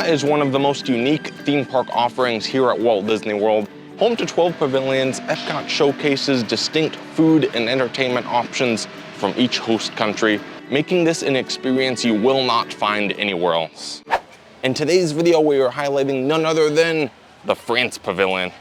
EPCOT is one of the most unique theme park offerings here at Walt Disney World. Home to 12 pavilions, EPCOT showcases distinct food and entertainment options from each host country, making this an experience you will not find anywhere else. In today's video, we are highlighting none other than the France Pavilion.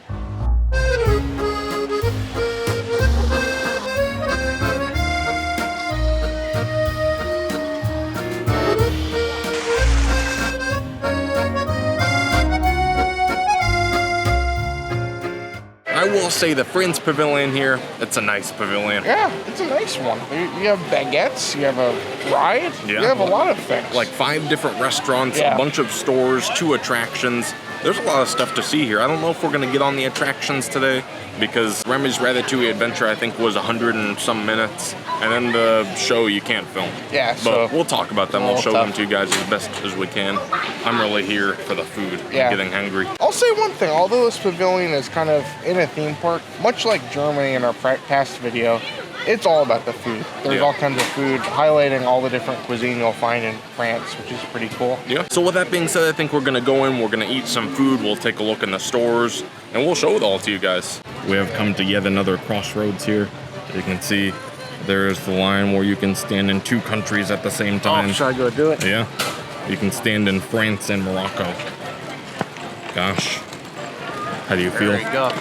I will say the France Pavilion here, it's a nice pavilion. Yeah, it's a nice one. You have baguettes, you have a ride, you have a lot of things. Like 5 different restaurants, a bunch of stores, 2 attractions. There's a lot of stuff to see here. I don't know if we're gonna get on the attractions today because Remy's Ratatouille Adventure, I think, was 100 and some minutes. And then the show you can't film. Yeah, but so we'll talk about them. We'll show them to you guys as best as we can. I'm really here for the food. I'm getting hungry. I'll say one thing, although this pavilion is kind of in a theme park, much like Germany in our past video, it's all about the food. There's all kinds of food, highlighting all the different cuisine you'll find in France, which is pretty cool. Yeah. So with that being said, I think we're gonna go in, we're gonna eat some food, we'll take a look in the stores, and we'll show it all to you guys. We have come to yet another crossroads here. You can see there's the line where you can stand in 2 countries at the same time. Oh, should I go do it? Yeah. You can stand in France and Morocco. Gosh. How do you feel? There you go.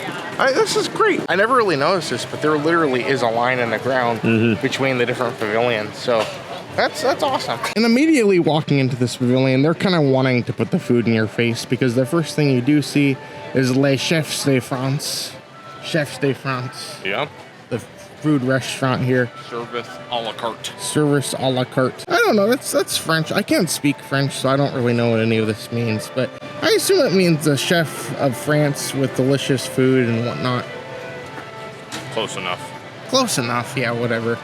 This is great. I never really noticed this, but there literally is a line in the ground between the different pavilions. So that's awesome. And immediately walking into this pavilion, they're kind of wanting to put the food in your face because the first thing you do see is Les Chefs de France. Chefs de France. Yeah. The food restaurant here. Service a la carte. Service a la carte. I don't know, that's French. I can't speak French, so I don't really know what any of this means, but I assume it means the chef of France with delicious food and whatnot. Close enough. Close enough, yeah, whatever.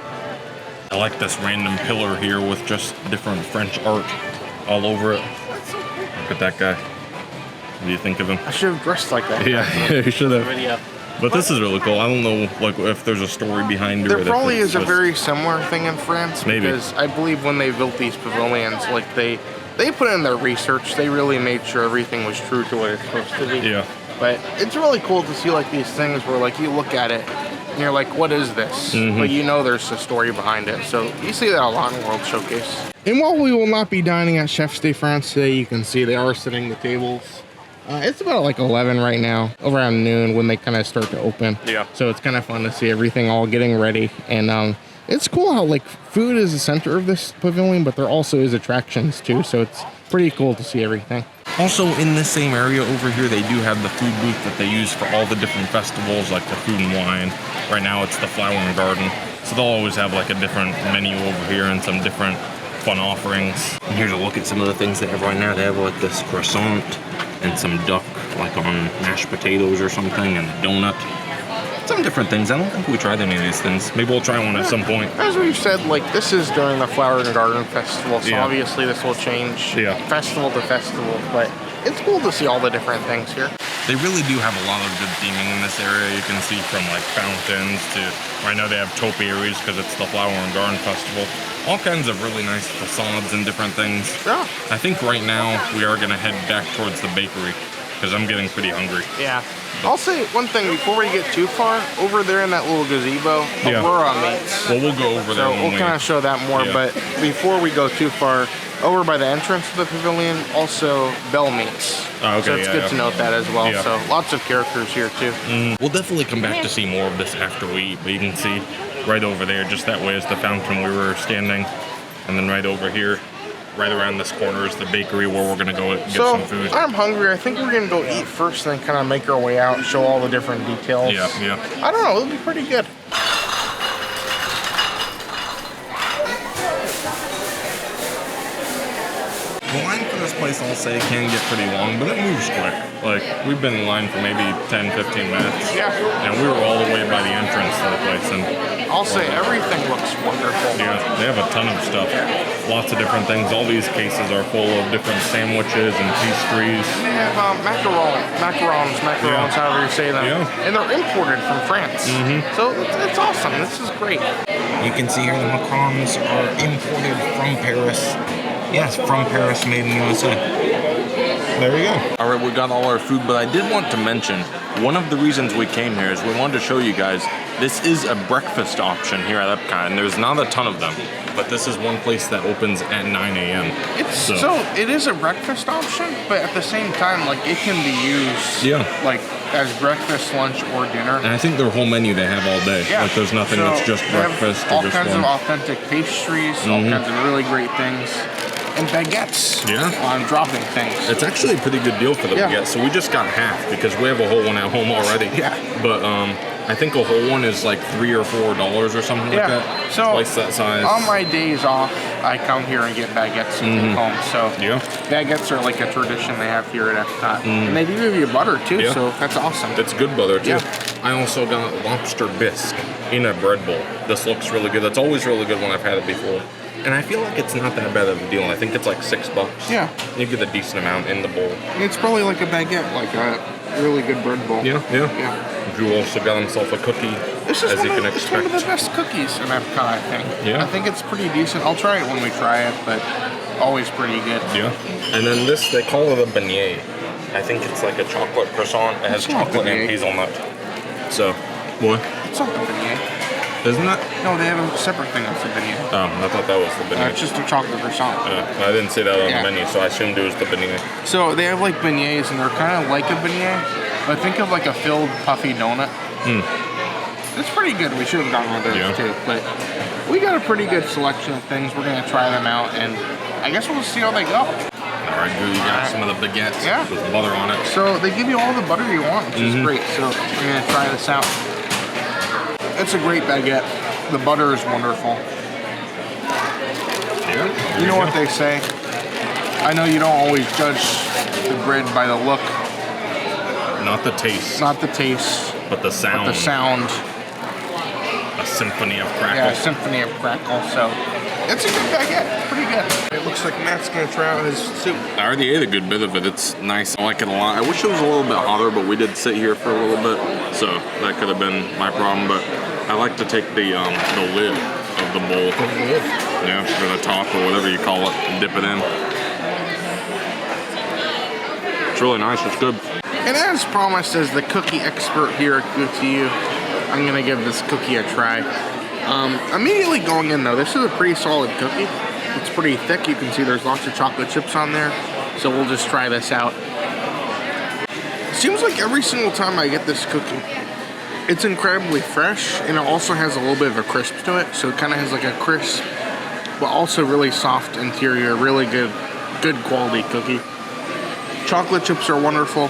I like this random pillar here with just different French art all over it. Look at that guy. What do you think of him? I should have dressed like that. Yeah, you should have. Video. But this is really cool. I don't know, like, if there's a story behind it. There probably is a very similar thing in France. Maybe. Because I believe when they built these pavilions, like they put in their research. They really made sure everything was true to what it's supposed to be. Yeah. But it's really cool to see like these things where like you look at it and you're like, what is this? But you know there's a story behind it. So you see that a lot in World Showcase. And while we will not be dining at Chefs de France today, you can see they are setting the tables. It's about like 11 right now, around noon when they kind of start to open. Yeah. So it's kind of fun to see everything all getting ready. And it's cool how like food is the center of this pavilion, but there also is attractions too. So it's pretty cool to see everything. Also in this same area over here, they do have the food booth that they use for all the different festivals, like the food and wine. Right now it's the Flower and Garden. So they'll always have like a different menu over here and some different fun offerings. And here's a look at some of the things they have right now. They have like this croissant and some duck, like on mashed potatoes or something, and a donut. Some different things. I don't think we tried any of these things. Maybe we'll try one at some point. As we've said, like this is during the Flower and Garden Festival, so obviously this will change festival to festival, but it's cool to see all the different things here. They really do have a lot of good theming in this area. You can see from like fountains to, right now they have topiaries because it's the Flower and Garden Festival. All kinds of really nice facades and different things. Yeah. I think right now we are gonna head back towards the bakery because I'm getting pretty hungry. Yeah. I'll say one thing before we get too far. Over there in that little gazebo, Aurora meats. Well, we'll go over there. So we'll kind of show that more. But before we go too far, over by the entrance to the pavilion, also Bell meats. Oh, okay, so it's good to note that as well. Yeah. So lots of characters here too. We'll definitely come back to see more of this after we eat. But you can see right over there, just that way is the fountain we were standing, and then right over here, right around this corner is the bakery where we're gonna go get some food. I'm hungry. I think we're gonna go eat first, then kind of make our way out and show all the different details. Yeah. I don't know. It'll be pretty good. The line for this place, I'll say, can get pretty long, but it moves quick. Like, we've been in line for maybe 10, 15 minutes. Yeah. And we were all the way by the entrance to the place. And I'll say everything looks wonderful. Yeah, they have a ton of stuff. Lots of different things. All these cases are full of different sandwiches and pastries. They have macarons, however you say them. Yeah. And they're imported from France. So it's awesome. This is great. You can see here the macarons are imported from Paris. Yes, from Paris, made in USA. There you go. All right, we got all our food, but I did want to mention, one of the reasons we came here is we wanted to show you guys, this is a breakfast option here at EPCOT, and there's not a ton of them, but this is one place that opens at 9 a.m. So it is a breakfast option, but at the same time, like, it can be used like as breakfast, lunch, or dinner. And I think their whole menu they have all day. Yeah. Like there's nothing that's just breakfast or all just kinds lunch. of authentic pastries, all kinds of really great things. And baguettes on dropping things. It's actually a pretty good deal for the baguette. So we just got half because we have a whole one at home already. But I think a whole one is like $3 or $4 or something like that. So twice that size. On my days off, I come here and get baguettes and take home. So baguettes are like a tradition they have here at EPCOT. And they do give you butter too, so that's awesome. It's good butter too. I also got lobster bisque in a bread bowl. This looks really good. That's always really good when I've had it before. And I feel like it's not that bad of a deal. I think it's like $6. Yeah. You get a decent amount in the bowl. It's probably like a baguette, like a really good bread bowl. Yeah. Drew also got himself a cookie, this is as you can expect. It's one of the best cookies in EPCOT, I think. Yeah. I think it's pretty decent. I'll try it when we try it, but always pretty good. Yeah. And then this, they call it a beignet. I think it's like a chocolate croissant. It has chocolate and hazelnut. So, what? It's not the beignet. Isn't that? No, they have a separate thing that's a beignet. Oh, I thought that was the beignet. It's just a chocolate croissant. I didn't see that on the menu, so I assumed it was the beignet. So they have like beignets, and they're kind of like a beignet, but think of like a filled puffy donut. It's pretty good. We should have gotten one of those too, but we got a pretty good selection of things. We're gonna try them out, and I guess we'll see how they go. All right, Drew, you got some of the baguettes with butter on it. So they give you all the butter you want, which is great. So we're gonna try this out. It's a great baguette. The butter is wonderful. You know what they say? I know you don't always judge the bread by the look. Not the taste. Not the taste. But the sound. But the sound. A symphony of crackle. Yeah, a symphony of crackle. So it's a good baguette. Pretty good. It looks like Matt's gonna try out his soup. I already ate a good bit of it. It's nice. I like it a lot. I wish it was a little bit hotter, but we did sit here for a little bit, so that could have been my problem. But I like to take the lid of the bowl, or the top, or whatever you call it, and dip it in. It's really nice. It's good. And as promised, as the cookie expert here at GoToYou, I'm gonna give this cookie a try. Immediately going in though, this is a pretty solid cookie. It's pretty thick. You can see there's lots of chocolate chips on there. So we'll just try this out. Seems like every single time I get this cookie, it's incredibly fresh, and it also has a little bit of a crisp to it. So it kind of has like a crisp, but also really soft interior. Really good quality cookie. Chocolate chips are wonderful.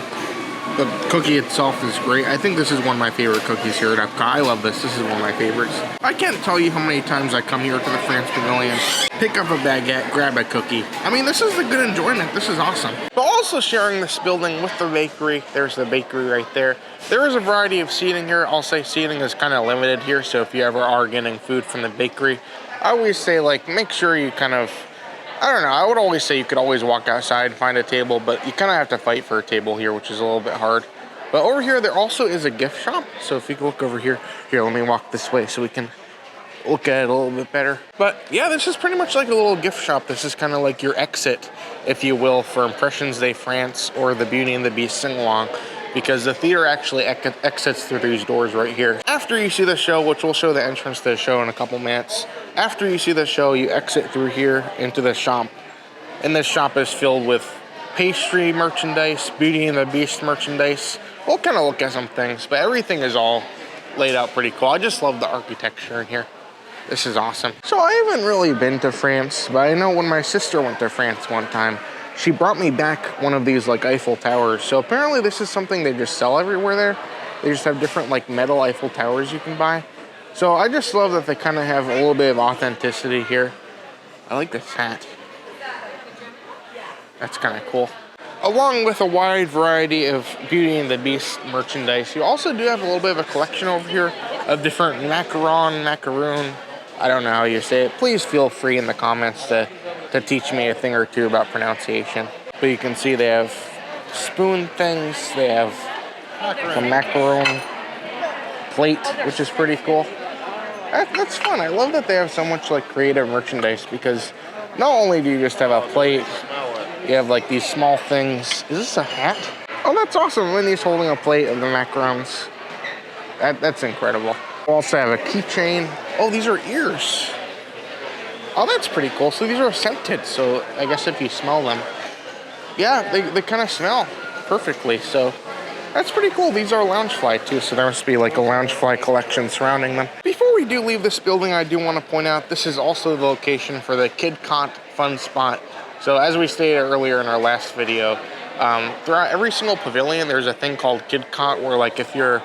The cookie itself is great. I think this is one of my favorite cookies here at EPCOT. I love this. This is one of my favorites. I can't tell you how many times I come here to the France Pavilion, pick up a baguette, grab a cookie. I mean, this is a good enjoyment. This is awesome. But also sharing this building with the bakery. There's the bakery right there. There is a variety of seating here. I'll say seating is kind of limited here, so if you ever are getting food from the bakery, I always say, like, make sure you kind of, I don't know, I would always say you could always walk outside and find a table, but you kind of have to fight for a table here, which is a little bit hard. But over here, there also is a gift shop. So if you can look over here, let me walk this way so we can look at it a little bit better. But yeah, this is pretty much like a little gift shop. This is kind of like your exit, if you will, for Impressions Day France or the Beauty and the Beast sing-along, because the theater actually exits through these doors right here. After you see the show, which we'll show the entrance to the show in a couple minutes, after you see the show, you exit through here into the shop. And this shop is filled with pastry merchandise, Beauty and the Beast merchandise. We'll kind of look at some things, but everything is all laid out pretty cool. I just love the architecture in here. This is awesome. So I haven't really been to France, but I know when my sister went to France one time, she brought me back one of these like Eiffel Towers. So apparently this is something they just sell everywhere there. They just have different like metal Eiffel Towers you can buy. So I just love that they kind of have a little bit of authenticity here. I like this hat. That's kind of cool. Along with a wide variety of Beauty and the Beast merchandise, you also do have a little bit of a collection over here of different macaroon. I don't know how you say it. Please feel free in the comments to teach me a thing or two about pronunciation. But you can see they have spoon things. They have a macaron plate, which is pretty cool. That's fun. I love that they have so much like creative merchandise, because not only do you just have a plate You have like these small things. Is this a hat? Oh, that's awesome. Winnie's holding a plate of the macarons. That's incredible. We also have a keychain. Oh, these are ears. Oh, that's pretty cool. So these are scented. So I guess if you smell them, yeah, they kind of smell perfectly. So that's pretty cool. These are Loungefly too. So there must be like a Loungefly collection surrounding them. Before we do leave this building, I do want to point out this is also the location for the KidCot Fun Spot. So as we stated earlier in our last video, throughout every single pavilion, there's a thing called KidCot where like if you're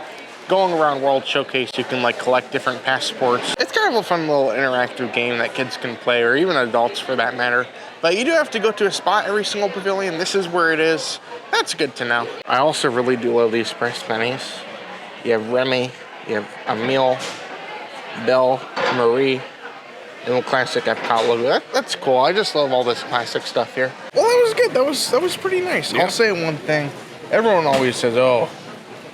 going around World Showcase, you can like collect different passports. It's kind of a fun little interactive game that kids can play, or even adults for that matter. But you do have to go to a spot every single pavilion. This is where it is. That's good to know. I also really do love these price pennies. You have Remy, you have Emile, Belle, Marie, and the classic EPCOT logo. That's cool. I just love all this classic stuff here. Well, that was good. That was pretty nice. Yeah. I'll say one thing. Everyone always says, oh,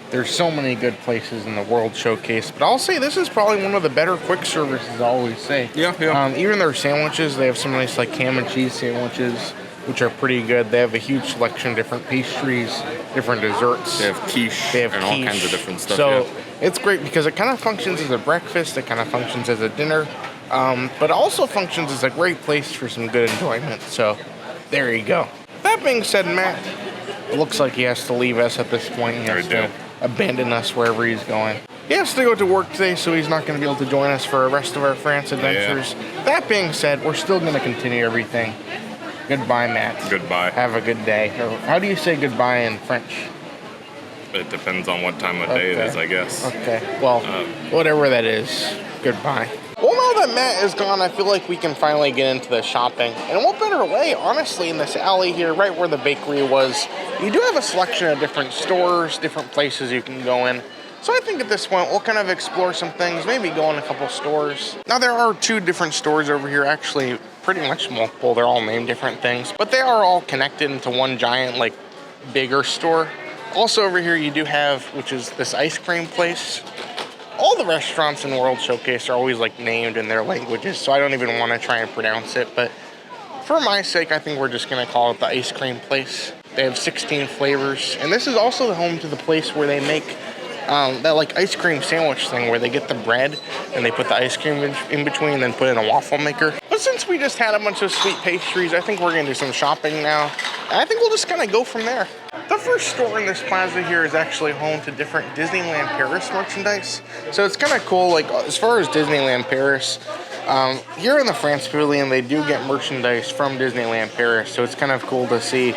there's so many good places in the World Showcase, but I'll say this is probably one of the better quick services, I always say. Yeah. Even their sandwiches, they have some nice like ham and cheese sandwiches, which are pretty good. They have a huge selection of different pastries, different desserts. They have quiche and all kinds of different stuff. So it's great because it kind of functions as a breakfast, it kind of functions as a dinner, but also functions as a great place for some good enjoyment. So there you go. That being said, Matt, it looks like he has to leave us at this point. He has to abandon us wherever he's going. He has to go to work today, so he's not going to be able to join us for the rest of our France adventures. Yeah. That being said, we're still going to continue everything. Goodbye, Matt. Goodbye. Have a good day. How do you say goodbye in French? It depends on what time of day it is, I guess. Okay. Well, whatever that is, goodbye. Well, now that Matt is gone, I feel like we can finally get into the shopping. And what better way, honestly, in this alley here, right where the bakery was, you do have a selection of different stores, different places you can go in. So I think at this point, we'll kind of explore some things, maybe go in a couple stores. Now, there are 2 different stores over here, actually pretty much multiple. They're all named different things, but they are all connected into one giant, like, bigger store. Also over here, you do have, which is this ice cream place. All the restaurants in World Showcase are always like named in their languages, so I don't even want to try and pronounce it, but for my sake, I think we're just going to call it the ice cream place. They have 16 flavors, and this is also the home to the place where they make that like ice cream sandwich thing where they get the bread and they put the ice cream in between and then put it in a waffle maker. But since we just had a bunch of sweet pastries, I think we're going to do some shopping now, and I think we'll just kind of go from there. The first store in this plaza here is actually home to different Disneyland Paris merchandise. So it's kind of cool, like as far as Disneyland Paris, here in the France Pavilion, they do get merchandise from Disneyland Paris. So it's kind of cool to see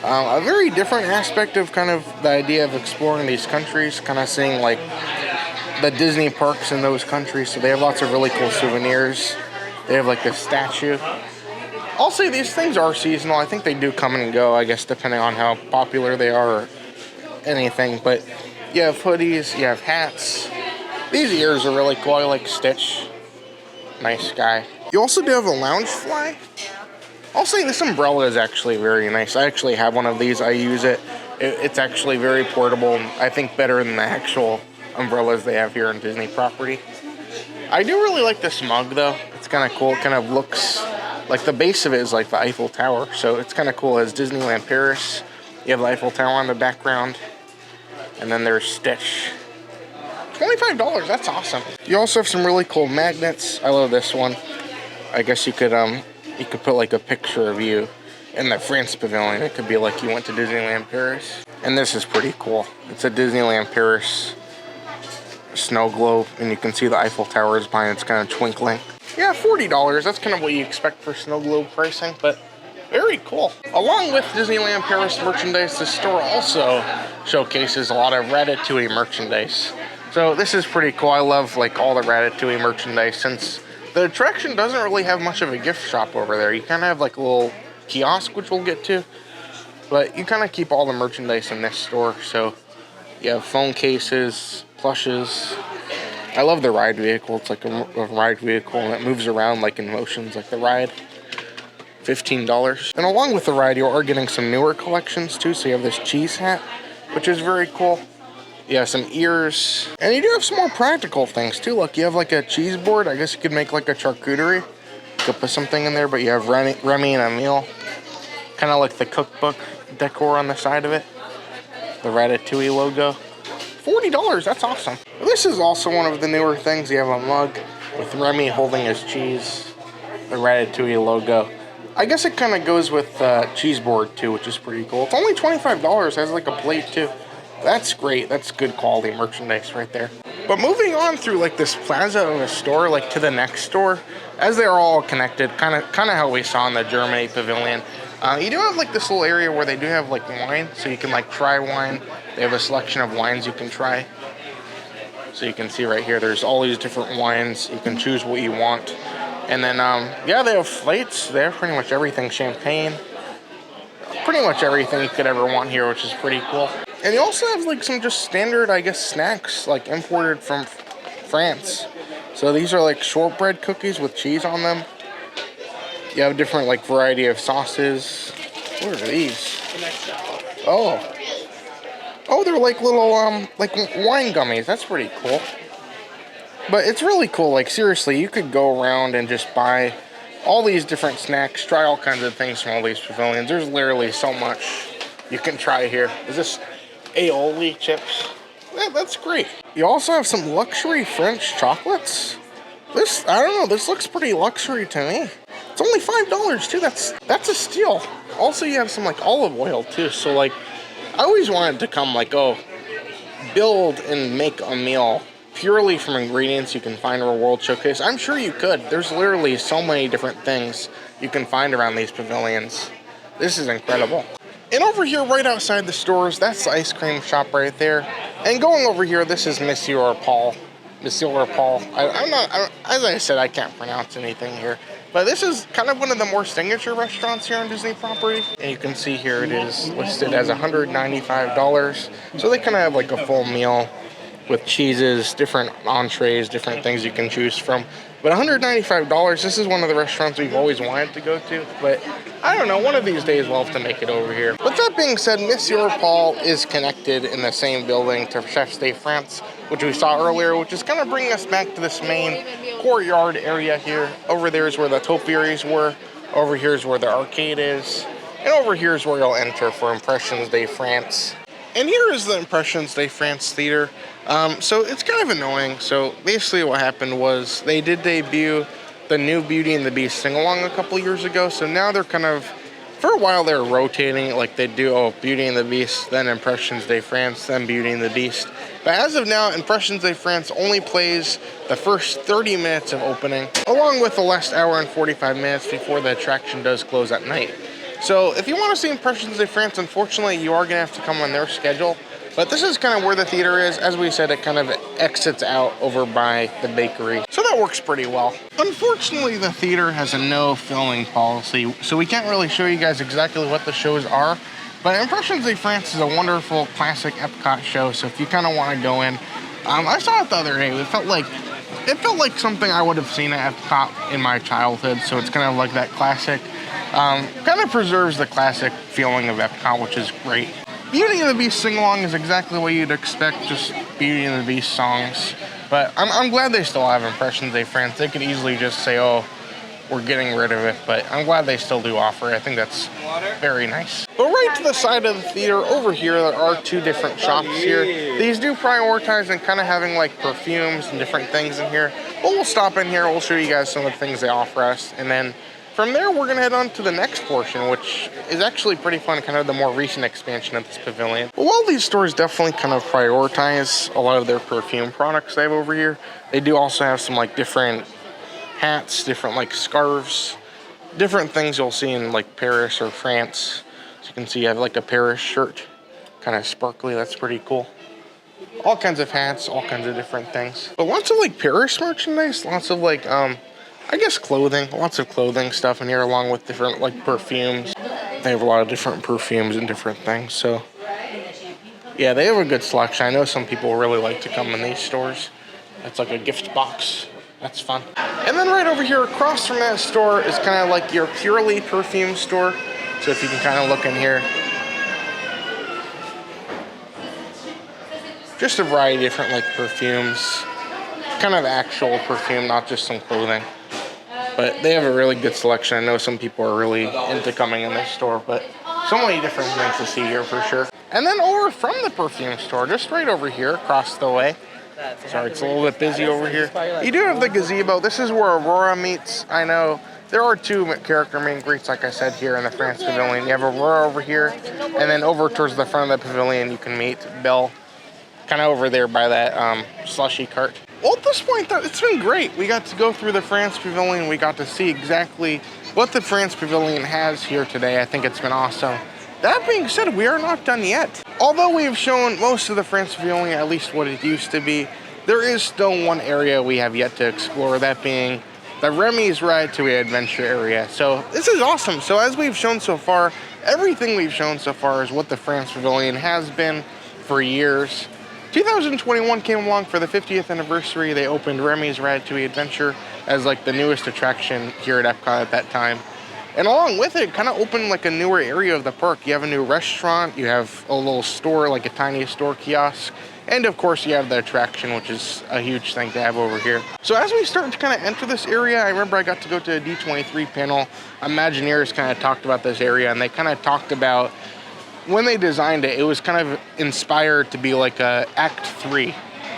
a very different aspect of kind of the idea of exploring these countries, kind of seeing like the Disney parks in those countries. So they have lots of really cool souvenirs. They have like this statue. I'll say these things are seasonal. I think they do come and go, I guess, depending on how popular they are or anything. But you have hoodies, you have hats. These ears are really cool. I like Stitch. Nice guy. You also do have a Loungefly. I'll say this umbrella is actually very nice. I actually have one of these. I use it. It's actually very portable. I think better than the actual umbrellas they have here on Disney property. I do really like this mug, though. It's kind of cool. It kind of looks like the base of it is like the Eiffel Tower. So it's kind of cool. It has Disneyland Paris. You have the Eiffel Tower in the background. And then there's Stitch. $25. That's awesome. You also have some really cool magnets. I love this one. I guess you could put like a picture of you in the France Pavilion. It could be like you went to Disneyland Paris. And this is pretty cool. It's a Disneyland Paris snow globe, and you can see the Eiffel Tower is behind. It's kind of twinkling. Yeah, $40. That's kind of what you expect for snow globe pricing, but very cool. Along with Disneyland Paris merchandise, the store also showcases a lot of Ratatouille merchandise. So this is pretty cool. I love like all the Ratatouille merchandise, since the attraction doesn't really have much of a gift shop over there. You kind of have like a little kiosk, which we'll get to, but you kind of keep all the merchandise in this store. So you have phone cases, plushes. I love the ride vehicle. It's like a ride vehicle, and it moves around like in motions, like the ride. $15. And along with the ride, you are getting some newer collections too. So you have this cheese hat, which is very cool. You have some ears, and you do have some more practical things too. Look, you have like a cheese board. I guess you could make like a charcuterie. You could put something in there, but you have Remy and Emile Kind of like the cookbook decor on the side of it. The Ratatouille logo. $40, that's awesome. This is also one of the newer things. You have a mug with Remy holding his cheese. The Ratatouille logo. I guess it kind of goes with the cheese board too, which is pretty cool. It's only $25, has like a plate too. That's great, that's good quality merchandise right there. But moving on through like this plaza of a store, like to the next store, as they're all connected, kind of how we saw in the Germany pavilion. You do have like this little area where they do have like wine, so you can like try wine. They have a selection of wines you can try. So you can see right here, there's all these different wines. You can choose what you want. And then, yeah, they have flights. They have pretty much everything. Champagne. Pretty much everything you could ever want here, which is pretty cool. And you also have like some just standard, I guess, snacks, like imported from France. So these are like shortbread cookies with cheese on them. You have different like variety of sauces. What are these? Oh. Oh, they're like little, like wine gummies. That's pretty cool. But it's really cool. Like, seriously, you could go around and just buy all these different snacks, try all kinds of things from all these pavilions. There's literally so much you can try here. Is this aioli chips? Yeah, that's great. You also have some luxury French chocolates. This, I don't know, this looks pretty luxury to me. It's only $5 too. That's a steal. Also, you have some like olive oil too. So like, I always wanted to come like, oh, build and make a meal purely from ingredients you can find at a World Showcase. I'm sure you could. There's literally so many different things you can find around these pavilions. This is incredible. And over here, right outside the stores, that's the ice cream shop right there. And going over here, this is Monsieur Paul. Monsieur Paul. As I said, I can't pronounce anything here. But this is kind of one of the more signature restaurants here on Disney property. And you can see here it is listed as $195. So they kind of have like a full meal with cheeses, different entrees, different things you can choose from. But $195, this is one of the restaurants we've always wanted to go to. But I don't know, one of these days we'll have to make it over here. But that being said, Monsieur Paul is connected in the same building to Chefs de France, which we saw earlier, which is kind of bringing us back to this main courtyard area here. Over there is where the topiaries were. Over here is where the arcade is. And over here is where you'll enter for Impressions de France. And here is the Impressions de France Theater. So it's kind of annoying. So basically what happened was they did debut the new Beauty and the Beast sing-along a couple years ago. So now they're kind of, for a while they were rotating it, like they do, oh, Beauty and the Beast, then Impressions de France, then Beauty and the Beast. But as of now, Impressions de France only plays the first 30 minutes of opening, along with the last hour and 45 minutes before the attraction does close at night. So if you want to see Impressions de France, unfortunately, you are going to have to come on their schedule. But this is kind of where the theater is. As we said, it kind of exits out over by the bakery. So that works pretty well. Unfortunately, the theater has a no filming policy, so we can't really show you guys exactly what the shows are. But Impressions de France is a wonderful classic EPCOT show, so if you kind of want to go in, I saw it the other day. It felt like something I would have seen at EPCOT in my childhood, so it's kind of like that classic. Kind of preserves the classic feeling of EPCOT, which is great. Beauty and the Beast sing-along is exactly what you'd expect, just Beauty and the Beast songs. But I'm glad they still have Impressions de France. They could easily just say, oh, we're getting rid of it, but I'm glad they still do offer it. I think that's very nice. But right to the side of the theater, over here, there are two different shops here. These do prioritize and kind of having like perfumes and different things in here. But we'll stop in here, we'll show you guys some of the things they offer us, and then from there, we're going to head on to the next portion, which is actually pretty fun, kind of the more recent expansion of this pavilion. But while these stores definitely kind of prioritize a lot of their perfume products they have over here, they do also have some like different hats, different like scarves, different things you'll see in like Paris or France. So you can see you have like a Paris shirt, kind of sparkly, that's pretty cool. All kinds of hats, all kinds of different things. But lots of like Paris merchandise, lots of like, I guess clothing, lots of clothing stuff in here along with different like perfumes. They have a lot of different perfumes and different things, so yeah, they have a good selection. I know some people really like to come in these stores. It's like a gift box. That's fun. And then right over here across from that store is kind of like your purely perfume store. So if you can kind of look in here, just a variety of different like perfumes, kind of actual perfume, not just some clothing. But they have a really good selection. I know some people are really into coming in this store, but so many different things to see here for sure. And then over from the perfume store, just right over here, across the way. Sorry, it's a little bit busy over here. You do have the gazebo. This is where Aurora meets. I know there are two character meet and greets, like I said, here in the France Pavilion. You have Aurora over here, and then over towards the front of the pavilion, you can meet Belle, kind of over there by that slushy cart. Well, at this point, it's been great. We got to go through the France Pavilion. We got to see exactly what the France Pavilion has here today. I think it's been awesome. That being said, we are not done yet. Although we have shown most of the France Pavilion, at least what it used to be, there is still one area we have yet to explore, that being the Remy's Ratatouille Adventure area. So this is awesome. So as we've shown so far, everything we've shown so far is what the France Pavilion has been for years. 2021 came along for the 50th anniversary. They opened Remy's Ratatouille Adventure as like the newest attraction here at EPCOT at that time. And along with it, kind of opened like a newer area of the park. You have a new restaurant, you have a little store, like a tiny store kiosk, and of course you have the attraction, which is a huge thing to have over here. So as we start to kind of enter this area, I remember I got to go to a D23 panel. Imagineers kind of talked about this area, and they kind of talked about when they designed it, it was kind of inspired to be like a Act 3.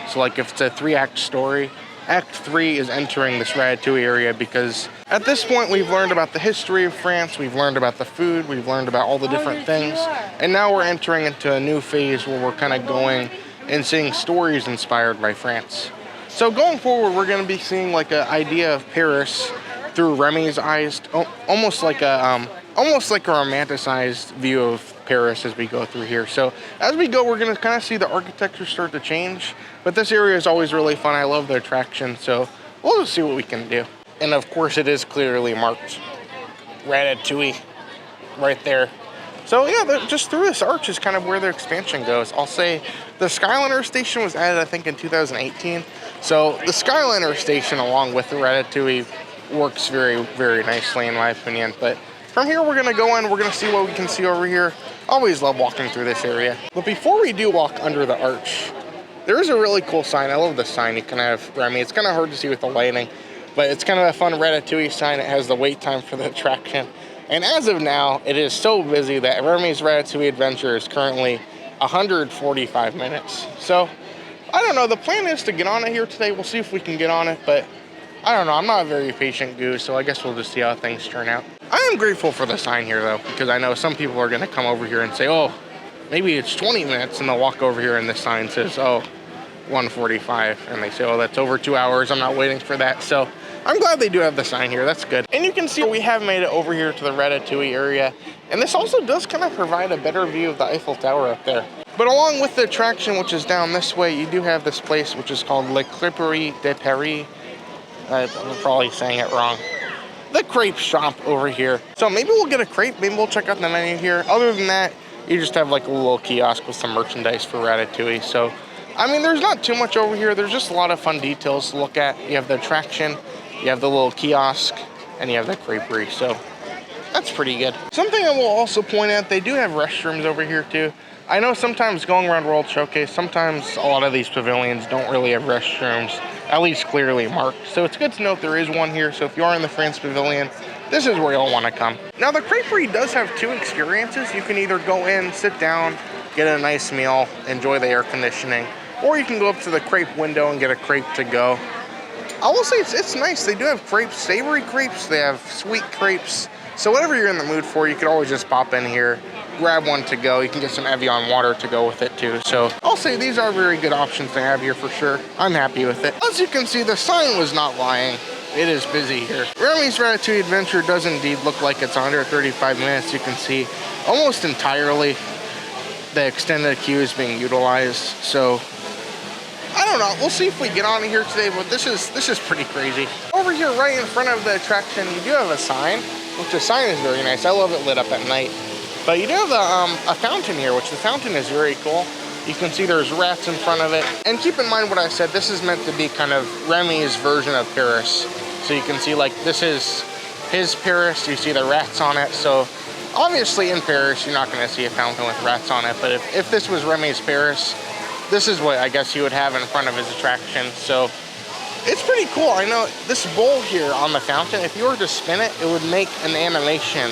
So like if it's a 3-act story, Act 3 is entering this Ratatouille area because at this point we've learned about the history of France, we've learned about the food, we've learned about all the different things, and now we're entering into a new phase where we're kind of going and seeing stories inspired by France. So going forward, we're going to be seeing like an idea of Paris through Remy's eyes, almost like a romanticized view of Paris as we go through here. So as we go, we're going to kind of see the architecture start to change, but this area is always really fun. I love the attraction, so we'll just see what we can do. And of course it is clearly marked Ratatouille right there. So yeah, just through this arch is kind of where the expansion goes. I'll say the Skyliner station was added, I think, in 2018. So the Skyliner station along with the Ratatouille works very, very nicely in my opinion. But from here, we're gonna go in, we're gonna see what we can see over here. Always love walking through this area. But before we do walk under the arch, there is a really cool sign. I love this sign. You can have Remy. It's kind of hard to see with the lighting, but it's kind of a fun Ratatouille sign. It has the wait time for the attraction. And as of now, it is so busy that Remy's Ratatouille Adventure is currently 145 minutes. So, I don't know. The plan is to get on it here today. We'll see if we can get on it, but I don't know. I'm not a very patient goose, so I guess we'll just see how things turn out. I am grateful for the sign here, though, because I know some people are going to come over here and say, oh, maybe it's 20 minutes, and they'll walk over here and the sign says, oh, 145, and they say, oh, that's over 2 hours. I'm not waiting for that. So I'm glad they do have the sign here. That's good. And you can see we have made it over here to the Ratatouille area, and this also does kind of provide a better view of the Eiffel Tower up there. But along with the attraction, which is down this way, you do have this place, which is called Crêperie de Paris. I'm probably saying it wrong. The crepe shop over here. So maybe we'll get a crepe. Maybe we'll check out the menu here. Other than that, you just have like a little kiosk with some merchandise for Ratatouille. So, I mean, there's not too much over here. There's just a lot of fun details to look at. You have the attraction, you have the little kiosk, and you have the creperie. So that's pretty good. Something I will also point out, they do have restrooms over here too. I know sometimes going around World Showcase, sometimes a lot of these pavilions don't really have restrooms, at least clearly marked. So it's good to know if there is one here. So if you are in the France Pavilion, this is where you'll want to come. Now the creperie does have two experiences. You can either go in, sit down, get a nice meal, enjoy the air conditioning, or you can go up to the crepe window and get a crepe to go. I will say it's nice. They do have crepes, savory crepes, they have sweet crepes. So whatever you're in the mood for, you could always just pop in here, grab one to go. You can get some Evian water to go with it too. So I'll say these are very good options to have here for sure. I'm happy with it. As you can see, the sign was not lying. It is busy here. Remy's Ratatouille Adventure does indeed look like it's under 35 minutes. You can see almost entirely the extended queue is being utilized. So I don't know. We'll see if we get on here today, but this is pretty crazy. Over here right in front of the attraction, you do have a sign, which the sign is very nice. I love it lit up at night. But you do have a fountain here, which the fountain is very cool. You can see there's rats in front of it. And keep in mind what I said, this is meant to be kind of Remy's version of Paris. So you can see like this is his Paris, you see the rats on it. So obviously in Paris, you're not gonna see a fountain with rats on it. But if this was Remy's Paris, this is what I guess he would have in front of his attraction. So It's pretty cool. I know this bowl here on the fountain, if you were to spin it, it would make an animation.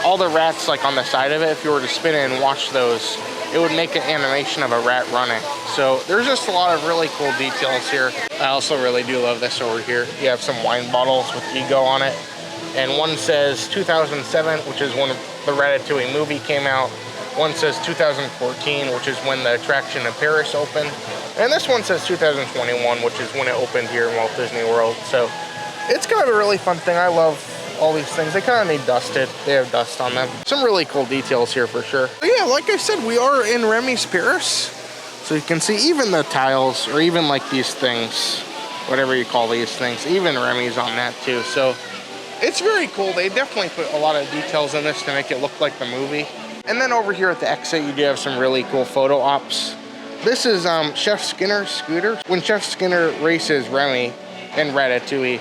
All the rats like on the side of it, if you were to spin it and watch those, it would make an animation of a rat running. So there's just a lot of really cool details here. I also really do love this over here. You have some wine bottles with Ego on it. And one says 2007, which is when the Ratatouille movie came out. One says 2014, which is when the attraction in Paris opened. And this one says 2021, which is when it opened here in Walt Disney World. So it's kind of a really fun thing. I love all these things. They kind of need dusted. They have dust on them. Some really cool details here for sure. But yeah, like I said, we are in Remy's Paris. So you can see even the tiles, or even like these things, whatever you call these things, even Remy's on that too. So it's very cool. They definitely put a lot of details in this to make it look like the movie. And then over here at the exit, you do have some really cool photo ops. This is Chef Skinner's scooter. When Chef Skinner races Remy in Ratatouille,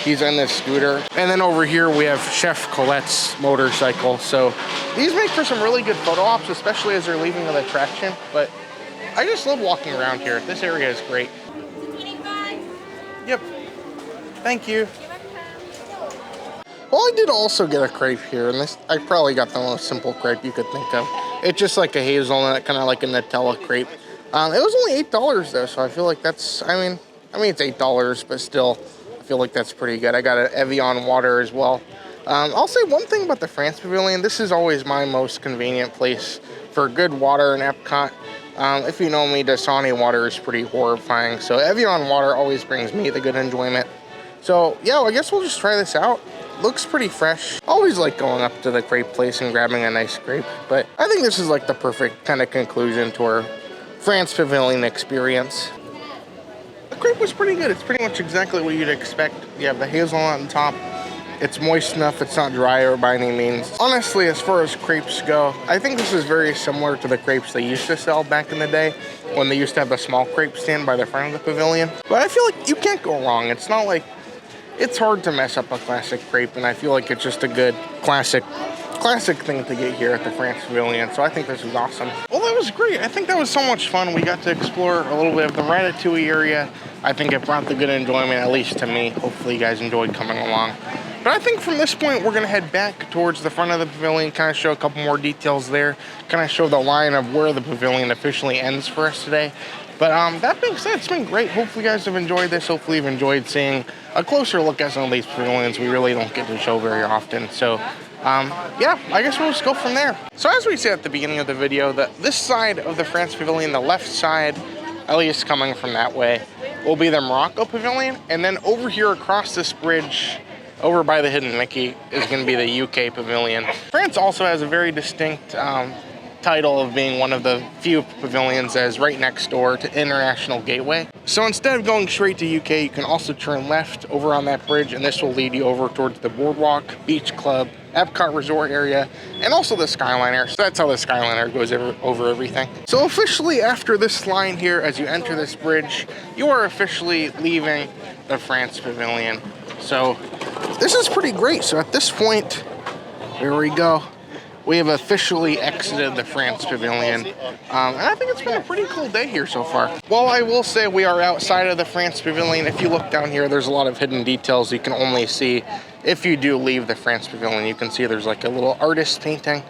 he's in this scooter. And then over here we have Chef Colette's motorcycle. So these make for some really good photo ops, especially as they're leaving the attraction. But I just love walking around here. This area is great. 25. Yep. Thank you. Well, I did also get a crepe here, and this I probably got the most simple crepe you could think of. It's just like a hazelnut, kind of like a Nutella crepe. It was only $8 though, so I feel like that's, I mean it's $8, but still, I feel like that's pretty good. I got an Evian water as well. I'll say one thing about the France Pavilion. This is always my most convenient place for good water in EPCOT. If you know me, Dasani water is pretty horrifying, so Evian water always brings me the good enjoyment. So yeah, I guess we'll just try this out. Looks pretty fresh. Always like going up to the crepe place and grabbing a nice crepe, but I think this is like the perfect kind of conclusion to our France Pavilion experience. The crepe was pretty good. It's pretty much exactly what you'd expect. You have the hazelnut on top. It's moist enough, it's not dry or by any means. Honestly, as far as crepes go, I think this is very similar to the crepes they used to sell back in the day when they used to have the small crepe stand by the front of the pavilion. But I feel like you can't go wrong. It's not like, it's hard to mess up a classic crepe, and I feel like it's just a good classic thing to get here at the France Pavilion. So I think this is awesome. Well, that was great. I think that was so much fun. We got to explore a little bit of the Ratatouille area. I think it brought the good enjoyment, at least to me. Hopefully you guys enjoyed coming along. But I think from this point, we're going to head back towards the front of the pavilion, kind of show a couple more details there, kind of show the line of where the pavilion officially ends for us today. But that being said, it's been great. Hopefully you guys have enjoyed this. Hopefully you've enjoyed seeing a closer look at some of these pavilions we really don't get to show very often. So yeah, I guess we'll just go from there. So as we said at the beginning of the video, this side of the France Pavilion, the left side, at least coming from that way, will be the Morocco Pavilion. And then over here across this bridge, over by the Hidden Mickey, is going to be the UK Pavilion. France also has a very distinct title of being one of the few pavilions that is right next door to International Gateway. So instead of going straight to UK, you can also turn left over on that bridge, and this will lead you over towards the Boardwalk, Beach Club, EPCOT Resort area, and also the Skyliner. So that's how the Skyliner goes over everything. So officially after this line here, as you enter this bridge, you are officially leaving the France Pavilion. So this is pretty great. So at this point, here we go. We have officially exited the France Pavilion, and I think it's been a pretty cool day here so far. Well, I will say we are outside of the France Pavilion. If you look down here, there's a lot of hidden details you can only see if you do leave the France Pavilion. You can see there's like a little artist painting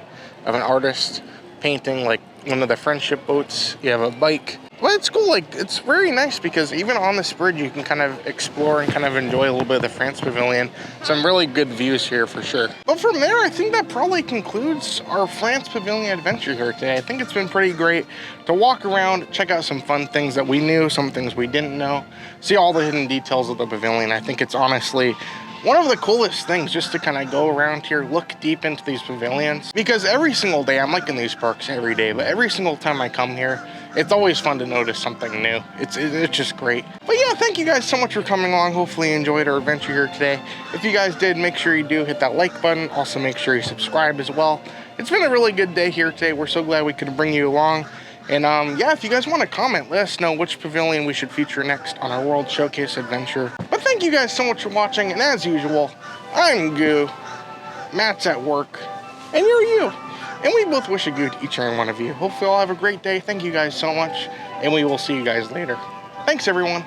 of an artist painting like one of the friendship boats. You have a bike. But it's cool, like, it's very nice because even on this bridge, you can kind of explore and kind of enjoy a little bit of the France Pavilion. Some really good views here for sure. But from there, I think that probably concludes our France Pavilion adventure here today. I think it's been pretty great to walk around, check out some fun things that we knew, some things we didn't know, see all the hidden details of the pavilion. I think it's honestly one of the coolest things just to kind of go around here, look deep into these pavilions. Because every single day, I'm like in these parks every day, but every single time I come here, it's always fun to notice something new. It's just great. But yeah, thank you guys so much for coming along. Hopefully you enjoyed our adventure here today. If you guys did, make sure you do hit that like button. Also make sure you subscribe as well. It's been a really good day here today. We're so glad we could bring you along. And yeah, if you guys want to comment, let us know which pavilion we should feature next on our World Showcase adventure. But thank you guys so much for watching, and as usual, I'm Goo, Matt's at work, and you're you. And we both wish a good to each and every one of you. Hopefully you'll have a great day. Thank you guys so much, and we will see you guys later. Thanks, everyone.